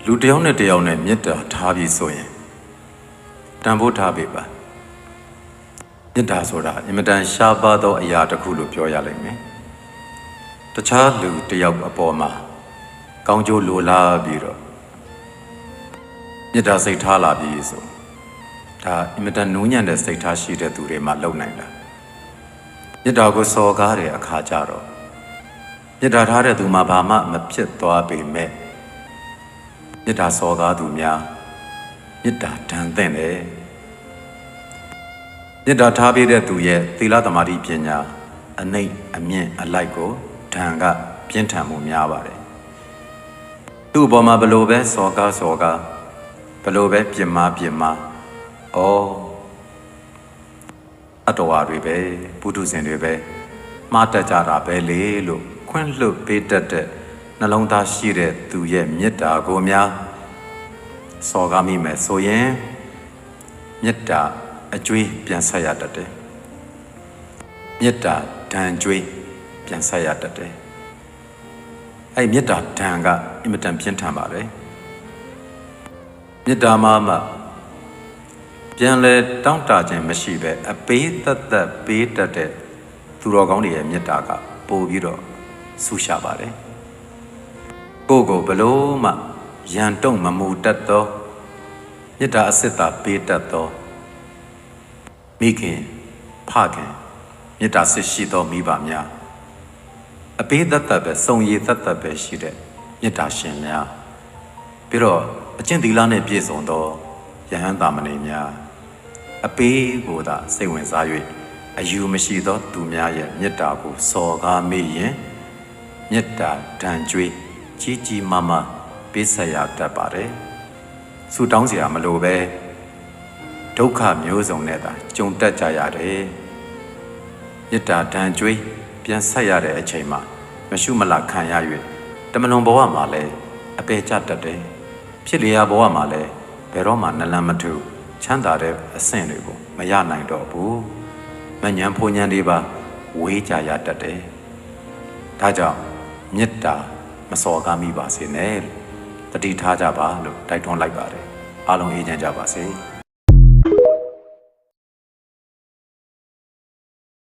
လူတယောက်နဲ့တယောက်နဲ့မေတ္တာထားပြီးဆိုရင်တန်ဖိုးထားပေးပါမေတ္တာဆိုတာအင်မတန်ရှားပါးသောအရာတစ်ခုလို့ပြောရလိမ့်မယ်တခြားလူတယောက်အပေါ်မှာကောင်းကျိုးလိုလားပြီးတော့မေတ္တာစိတ်ထားလာပြီးဆိုဒါအင်မတန်နူးညံ့တဲ့စိတ်ထားရှိတဲ့သူတွေမှလုံနိုင်တာမေတ္တာကိုစော်ကားတဲ့အခါကျတော့မေတ္တာထားတဲ့သူမှဘာမှမဖြစ်သွားပေမဲ့မေတ္တာစော်ကားသူများမေတ္တာဒဏ်သင့်တယ်မေတ္တာထားပေးတဲ့သူရဲ့သီလသမာဓိပညာအနိမ့်အမြင့်အလိုက်ကိုဒဏ်ကပြင်းထန်မှုများပါတယ်သူ့အပေါ်မှာဘလို့ပဲစော်ကားဘလို့ပဲပြင်းမအတော်ဝါတွေပဲပုထုဇဉ်တွေပဲမှားတတ်ကြတာပဲလေလို့ခွင့်လွတ်ပေးတတ်တဲ့နှလုံးသားရှိတဲ့သူရဲ့မေတ္တာကိုများစော်ကားမိမယ်ဆိုရင်မေတ္တာအကျွေးပြန်ဆက်ရတတ်တယ်မေတ္တာဒဏ်ကျွေးပြန်ဆက်ရတတ်တယ်အဲ့မေတ္တာဒဏ်ကအင်မတန်ပြင်းထန်ပါတယ်မေတ္တာမှပြန်လဲတောင်းတခြင်းမရှိပဲအပေးသက်ပေးတတ်တဲ့သူတော်ကောင်းတွေရဲ့မေတ္တာကပို့ပြီးတော့ဆူရှာပါတယ်ကိုယ်ကိုဘလို့မှရန်တုံမမူတတ်သောမေတ္တာအစစ်သာပေးတတ်သောမိခင်ဖခင်မေတ္တာစစ်ရှိသောမိဘများအပေးသက်ပဲစုံရည်သက်ပဲရှိတဲ့မေတ္တာရှင်များပြီးတော့အကျင့်သီလနဲ့ပြည့်စုံသောယဟန်သာမဏေများအပေးကိုသာစိတ်ဝင်စား၍အယူမရှိသောသူများရဲ့မေတ္တာကိုစော်ကားမိရင်မေတ္တာဒဏ်ကြွေးကြီးမားမားပေးဆက်ရတတ်ပါတယ်ဆူတောင်းစရာမလိုပဲဒုက္ခမျိုးစုံနဲ့သာကြုံတက်ကြရတယ်မေတ္တာဒဏ်ကြွေးပြန်ဆက်ရတဲ့အချိန်မှာမရှုမလခံရ၍တမလွန်ဘဝမှာလည်းအပေကျတတ်တယ်ဖြစ်လျာဘဝမှာလည်းဘယ်တော့မှနလန်မထုချမ်းသာတဲ့အဆင့်တွေကိုမရနိုင်တော့ဘူးမဉဏ်ဖုန်ဉဏ်တွေပါဝေးကြရတတ်တယ်ဒါကြောင့်မေတ္တာမစော်ကားမိပါစေနဲ့တတိထားကြပါလို့တိုက်တွန်းလိုက်ပါတယ်အားလုံးအေးချမ်းကြပါစေ